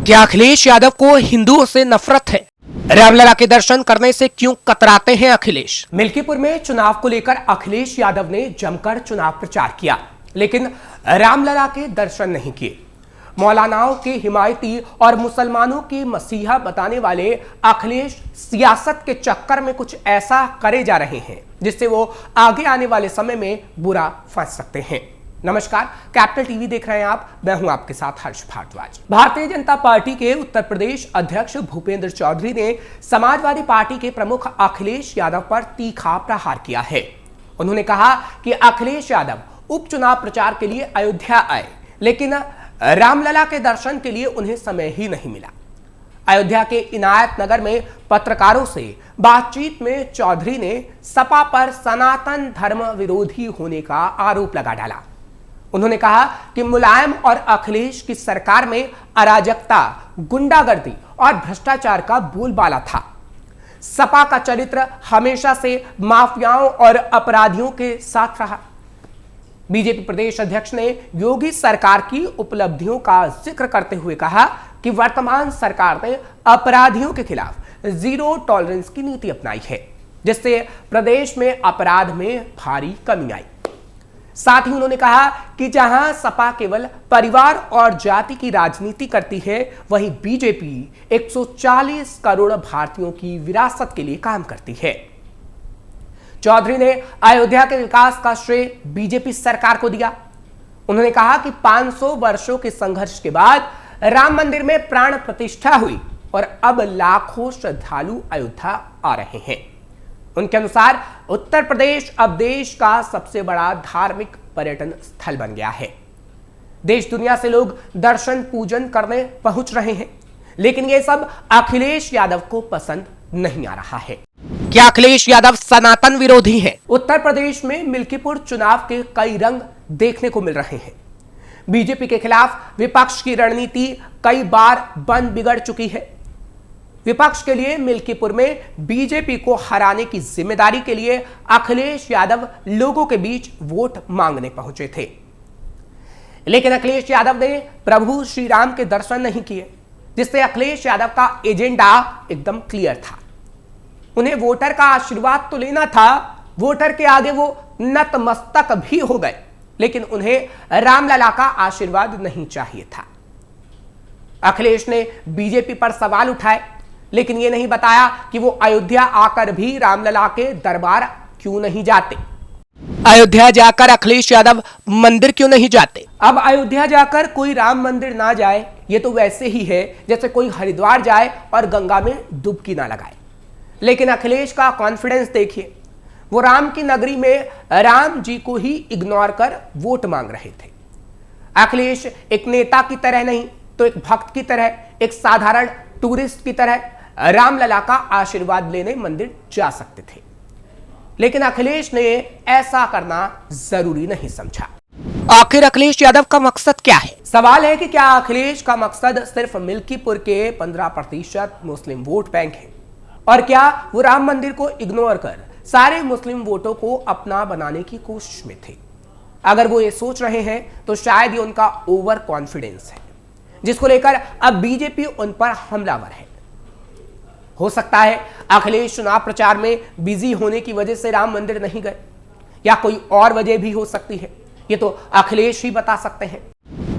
क्या अखिलेश यादव को हिंदुओं से नफरत है? रामलला के दर्शन करने से क्यों कतराते हैं अखिलेश? मिल्कीपुर में चुनाव को लेकर अखिलेश यादव ने जमकर चुनाव प्रचार किया, लेकिन रामलला के दर्शन नहीं किए। मौलानाओं के हिमायती और मुसलमानों के मसीहा बताने वाले अखिलेश सियासत के चक्कर में कुछ ऐसा करे जा रहे हैं जिससे वो आगे आने वाले समय में बुरा फंस सकते हैं। नमस्कार, कैपिटल टीवी देख रहे हैं आप। मैं हूं आपके साथ हर्ष भारद्वाज। भारतीय जनता पार्टी के उत्तर प्रदेश अध्यक्ष भूपेंद्र चौधरी ने समाजवादी पार्टी के प्रमुख अखिलेश यादव पर तीखा प्रहार किया है। उन्होंने कहा कि अखिलेश यादव उपचुनाव प्रचार के लिए अयोध्या आए, लेकिन रामलला के दर्शन के लिए उन्हें समय ही नहीं मिला। अयोध्या के इनायत नगर में पत्रकारों से बातचीत में चौधरी ने सपा पर सनातन धर्म विरोधी होने का आरोप लगा डाला। उन्होंने कहा कि मुलायम और अखिलेश की सरकार में अराजकता, गुंडागर्दी और भ्रष्टाचार का बोलबाला था। सपा का चरित्र हमेशा से माफियाओं और अपराधियों के साथ रहा। बीजेपी प्रदेश अध्यक्ष ने योगी सरकार की उपलब्धियों का जिक्र करते हुए कहा कि वर्तमान सरकार ने अपराधियों के खिलाफ जीरो टॉलरेंस की नीति अपनाई है, जिससे प्रदेश में अपराध में भारी कमी आई। साथ ही उन्होंने कहा कि जहां सपा केवल परिवार और जाति की राजनीति करती है, वहीं बीजेपी 140 करोड़ भारतीयों की विरासत के लिए काम करती है। चौधरी ने अयोध्या के विकास का श्रेय बीजेपी सरकार को दिया। उन्होंने कहा कि 500 वर्षों के संघर्ष के बाद राम मंदिर में प्राण प्रतिष्ठा हुई और अब लाखों श्रद्धालु अयोध्या आ रहे हैं। उनके अनुसार उत्तर प्रदेश अब देश का सबसे बड़ा धार्मिक पर्यटन स्थल बन गया है। देश दुनिया से लोग दर्शन पूजन करने पहुंच रहे हैं, लेकिन यह सब अखिलेश यादव को पसंद नहीं आ रहा है। क्या अखिलेश यादव सनातन विरोधी हैं? उत्तर प्रदेश में मिल्कीपुर चुनाव के कई रंग देखने को मिल रहे हैं। बीजेपी के खिलाफ विपक्ष की रणनीति कई बार बन बिगड़ चुकी है। विपक्ष के लिए मिल्कीपुर में बीजेपी को हराने की जिम्मेदारी के लिए अखिलेश यादव लोगों के बीच वोट मांगने पहुंचे थे, लेकिन अखिलेश यादव ने प्रभु श्री राम के दर्शन नहीं किए, जिससे अखिलेश यादव का एजेंडा एकदम क्लियर था। उन्हें वोटर का आशीर्वाद तो लेना था, वोटर के आगे वो नतमस्तक भी हो गए, लेकिन उन्हें रामलला का आशीर्वाद नहीं चाहिए था। अखिलेश ने बीजेपी पर सवाल उठाए, लेकिन यह नहीं बताया कि वो अयोध्या आकर भी रामलला के दरबार क्यों नहीं जाते। अयोध्या जाकर अखिलेश यादव मंदिर क्यों नहीं जाते? अब अयोध्या जाकर कोई राम मंदिर ना जाए, ये तो वैसे ही है जैसे कोई हरिद्वार जाए और गंगा में डुबकी ना लगाए। लेकिन अखिलेश का कॉन्फिडेंस देखिए, वो राम की नगरी में राम जी को ही इग्नोर कर वोट मांग रहे थे। अखिलेश एक नेता की तरह नहीं तो एक भक्त की तरह, एक साधारण टूरिस्ट की तरह रामलला का आशीर्वाद लेने मंदिर जा सकते थे, लेकिन अखिलेश ने ऐसा करना जरूरी नहीं समझा। आखिर अखिलेश यादव का मकसद क्या है? सवाल है कि क्या अखिलेश का मकसद सिर्फ मिल्कीपुर के 15% मुस्लिम वोट बैंक है, और क्या वो राम मंदिर को इग्नोर कर सारे मुस्लिम वोटों को अपना बनाने की कोशिश में थे? अगर वो ये सोच रहे हैं तो शायद ये उनका ओवर कॉन्फिडेंस है, जिसको लेकर अब बीजेपी उन पर हमलावर है। हो सकता है अखिलेश चुनाव प्रचार में बिजी होने की वजह से राम मंदिर नहीं गए, या कोई और वजह भी हो सकती है। ये तो अखिलेश ही बता सकते हैं।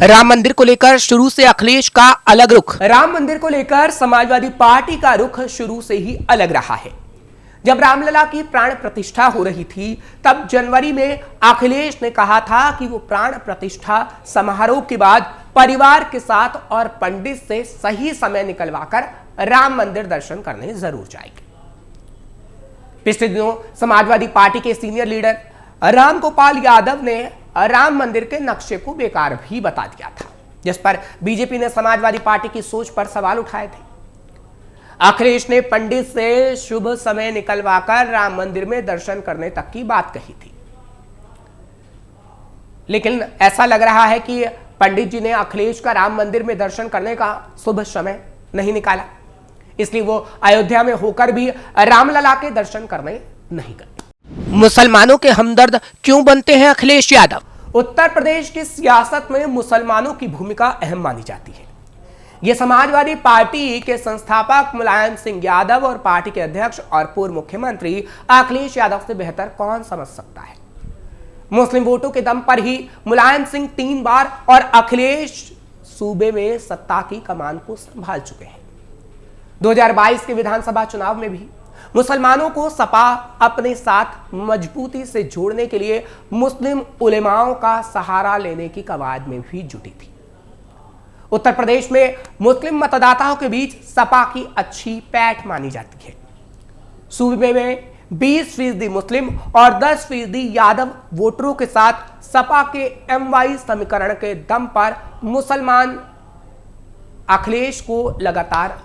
राम मंदिर को लेकर शुरू से अखिलेश का अलग रुख। राम मंदिर को लेकर समाजवादी पार्टी का रुख शुरू से ही अलग रहा है। जब रामलला की प्राण प्रतिष्ठा हो रही थी, तब जनवरी में अखिलेश ने कहा था कि वो प्राण प्रतिष्ठा समारोह के बाद परिवार के साथ और पंडित से सही समय निकलवाकर राम मंदिर दर्शन करने जरूर जाएंगे। पिछले दिनों समाजवादी पार्टी के सीनियर लीडर रामगोपाल यादव ने राम मंदिर के नक्शे को बेकार भी बता दिया था, जिस पर बीजेपी ने समाजवादी पार्टी की सोच पर सवाल उठाए थे। अखिलेश ने पंडित से शुभ समय निकलवाकर राम मंदिर में दर्शन करने तक की बात कही थी, लेकिन ऐसा लग रहा है कि पंडित जी ने अखिलेश का राम मंदिर में दर्शन करने का शुभ समय नहीं निकाला, इसलिए वो अयोध्या में होकर भी रामलला के दर्शन करने नहीं गए। मुसलमानों के हमदर्द क्यों बनते हैं अखिलेश यादव? उत्तर प्रदेश की सियासत में मुसलमानों की भूमिका अहम मानी जाती है। ये समाजवादी पार्टी के संस्थापक मुलायम सिंह यादव और पार्टी के अध्यक्ष और पूर्व मुख्यमंत्री अखिलेश यादव से बेहतर कौन समझ सकता है। मुस्लिम वोटों के दम पर ही मुलायम सिंह 3 बार और अखिलेश सूबे में सत्ता की कमान को संभाल चुके हैं। 2022 के विधानसभा चुनाव में भी मुसलमानों को सपा अपने साथ मजबूती से जोड़ने के लिए मुस्लिम उलेमाओं का सहारा लेने की कवायद में भी जुटी थी। उत्तर प्रदेश में मुस्लिम मतदाताओं के बीच सपा की अच्छी पैठ मानी जाती है। सूबे में 20% मुस्लिम और 10% यादव वोटरों के साथ सपा के MY समीकरण के दम पर मुसलमान अखिलेश को लगातार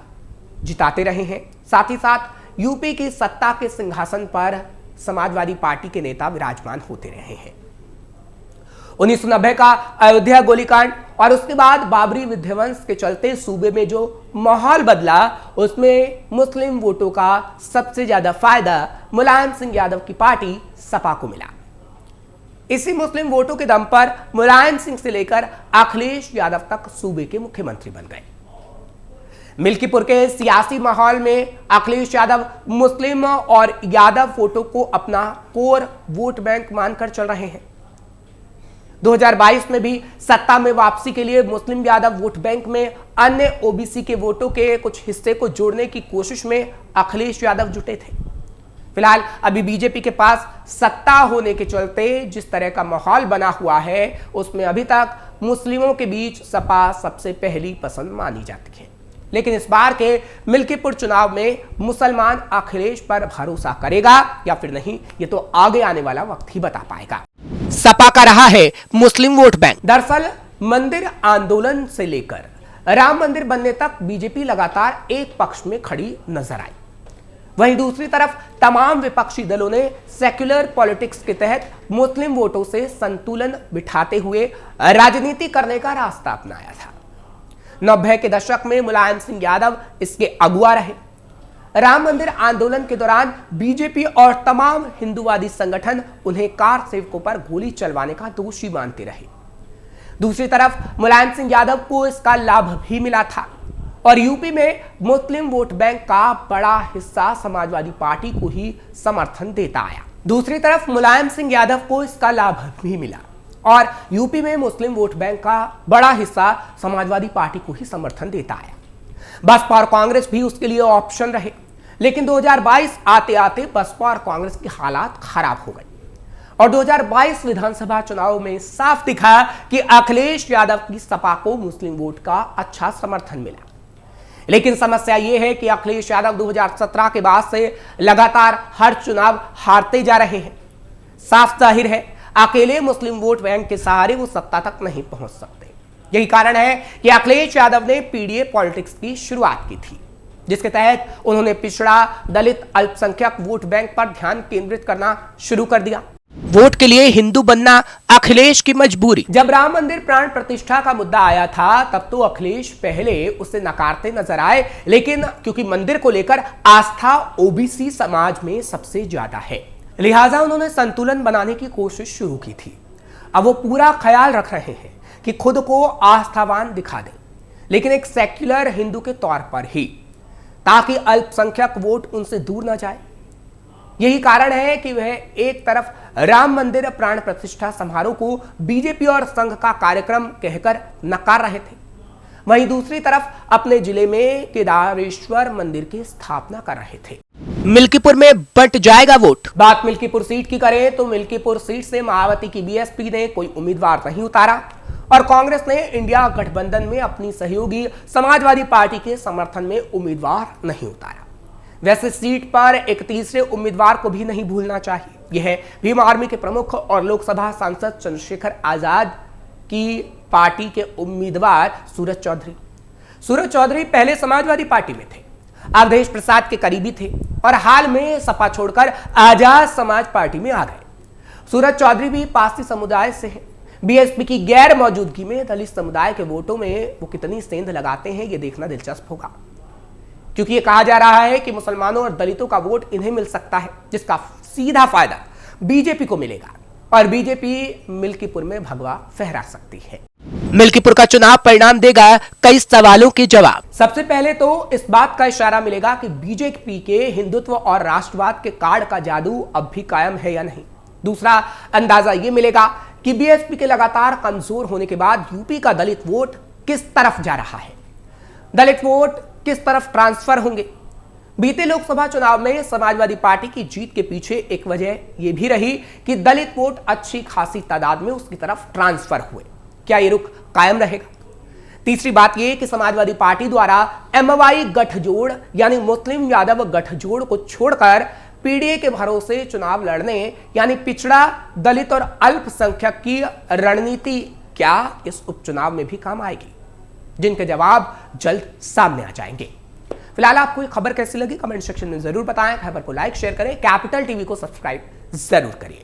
जिताते रहे हैं। साथ ही साथ यूपी की सत्ता के सिंहासन पर समाजवादी पार्टी के नेता विराजमान होते रहे हैं। 1990 का अयोध्या गोलीकांड और उसके बाद बाबरी विध्वंस के चलते सूबे में जो माहौल बदला, उसमें मुस्लिम वोटों का सबसे ज्यादा फायदा मुलायम सिंह यादव की पार्टी सपा को मिला। इसी मुस्लिम वोटों के दम पर मुलायम सिंह से लेकर अखिलेश यादव तक सूबे के मुख्यमंत्री बन गए। मिल्कीपुर के सियासी माहौल में अखिलेश यादव मुस्लिम और यादव वोटों को अपना कोर वोट बैंक मानकर चल रहे हैं। 2022 में भी सत्ता में वापसी के लिए मुस्लिम यादव वोट बैंक में अन्य ओबीसी के वोटों के कुछ हिस्से को जोड़ने की कोशिश में अखिलेश यादव जुटे थे। फिलहाल अभी बीजेपी के पास सत्ता होने के चलते जिस तरह का माहौल बना हुआ है, उसमें अभी तक मुस्लिमों के बीच सपा सबसे पहली पसंद मानी जाती है। लेकिन इस बार के मिल्कीपुर चुनाव में मुसलमान अखिलेश पर भरोसा करेगा या फिर नहीं, ये तो आगे आने वाला वक्त ही बता पाएगा। सपा का रहा है मुस्लिम वोट बैंक। दरअसल मंदिर आंदोलन से लेकर राम मंदिर बनने तक बीजेपी लगातार एक पक्ष में खड़ी नजर आई। वहीं दूसरी तरफ तमाम विपक्षी दलों ने सेक्युलर पॉलिटिक्स के तहत मुस्लिम वोटों से संतुलन बिठाते हुए राजनीति करने का रास्ता अपनाया था। 90 के दशक में मुलायम सिंह यादव इसके अगुवा रहे। राम मंदिर आंदोलन के दौरान बीजेपी और तमाम हिंदूवादी संगठन उन्हें कार सेवकों पर गोली चलवाने का दोषी मानते रहे। दूसरी तरफ मुलायम सिंह यादव को इसका लाभ भी मिला था और यूपी में मुस्लिम वोट बैंक का बड़ा हिस्सा समाजवादी पार्टी को ही समर्थन देता आया। दूसरी तरफ मुलायम सिंह यादव को इसका लाभ भी मिला और यूपी में मुस्लिम वोट बैंक का बड़ा हिस्सा समाजवादी पार्टी को ही समर्थन देता आया। बसपा और कांग्रेस भी उसके लिए ऑप्शन रहे, लेकिन 2022 आते आते बसपा और कांग्रेस की हालात खराब हो गई और 2022 विधानसभा चुनाव में साफ दिखा कि अखिलेश यादव की सपा को मुस्लिम वोट का अच्छा समर्थन मिला। लेकिन समस्या यह है कि अखिलेश यादव 2017 के बाद से लगातार हर चुनाव हारते जा रहे हैं। साफ जाहिर है अकेले मुस्लिम वोट बैंक के सहारे वो सत्ता तक नहीं पहुंच सकते। यही कारण है कि अखिलेश यादव ने पीडीए पॉलिटिक्स की शुरुआत की थी, जिसके तहत उन्होंने पिछड़ा, दलित, अल्पसंख्यक वोट बैंक पर ध्यान केंद्रित करना शुरू कर दिया। वोट के लिए हिंदू बनना अखिलेश की मजबूरी। जब राम मंदिर प्राण प्रतिष्ठा का मुद्दा आया था, तब तो अखिलेश पहले उसे नकारते नजर आए, लेकिन क्योंकि मंदिर को लेकर आस्था ओबीसी समाज में सबसे ज्यादा है, लिहाजा उन्होंने संतुलन बनाने की कोशिश शुरू की थी। अब वो पूरा ख्याल रख रहे हैं कि खुद को आस्थावान दिखा दें, लेकिन एक सेक्युलर हिंदू के तौर पर ही, ताकि अल्पसंख्यक वोट उनसे दूर ना जाए। यही कारण है कि वह एक तरफ राम मंदिर प्राण प्रतिष्ठा समारोह को बीजेपी और संघ का कार्यक्रम कहकर नकार रहे थे, वहीं दूसरी तरफ अपने जिले में केदारेश्वर मंदिर की स्थापना कर रहे थे। मिल्कीपुर में बंट जाएगा वोट। बात मिल्कीपुर सीट की करें तो मिल्कीपुर सीट से मायावती की बीएसपी ने कोई उम्मीदवार नहीं उतारा और कांग्रेस ने इंडिया गठबंधन में अपनी सहयोगी समाजवादी पार्टी के समर्थन में उम्मीदवार नहीं उतारा। वैसे सीट पर एक तीसरे उम्मीदवार को भी नहीं भूलना चाहिए। यह भीम आर्मी के प्रमुख और लोकसभा सांसद चंद्रशेखर आजाद की पार्टी के उम्मीदवार सूरज चौधरी। सूरज चौधरी पहले समाजवादी पार्टी में थे, अवधेश प्रसाद के करीबी थे और हाल में सपा छोड़कर आजाद समाज पार्टी में आ गए। सूरज चौधरी भी पारसी समुदाय से हैं। बीएसपी की गैर मौजूदगी में दलित समुदाय के वोटों में वो कितनी सेंध लगाते हैं, ये देखना दिलचस्प होगा, क्योंकि ये कहा जा रहा है कि मुसलमानों और दलितों का वोट इन्हें मिल सकता है, जिसका सीधा फायदा बीजेपी को मिलेगा और बीजेपी मिल्कीपुर में भगवा फहरा सकती है। मिल्कीपुर का चुनाव परिणाम देगा कई सवालों के जवाब। सबसे पहले तो इस बात का इशारा मिलेगा कि बीजेपी के हिंदुत्व और राष्ट्रवाद के कार्ड का जादू अब भी कायम है या नहीं। दूसरा अंदाजा यह मिलेगा कि बीएसपी के लगातार कमजोर होने के बाद यूपी का दलित वोट किस तरफ जा रहा है, दलित वोट किस तरफ ट्रांसफर होंगे। बीते लोकसभा चुनाव में समाजवादी पार्टी की जीत के पीछे एक वजह यह भी रही कि दलित वोट अच्छी खासी तादाद में उसकी तरफ ट्रांसफर हुए। क्या यह रुख कायम रहेगा? तीसरी बात यह कि समाजवादी पार्टी द्वारा एमवाई गठजोड़ यानी मुस्लिम यादव गठजोड़ को छोड़कर पीडीए के भरोसे चुनाव लड़ने यानी पिछड़ा, दलित और अल्पसंख्यक की रणनीति क्या इस उपचुनाव में भी काम आएगी, जिनके जवाब जल्द सामने आ जाएंगे। फिलहाल आपको ये खबर कैसी लगी कमेंट सेक्शन में जरूर बताएं। खबर को लाइक शेयर करें, कैपिटल टीवी को सब्सक्राइब जरूर करिए।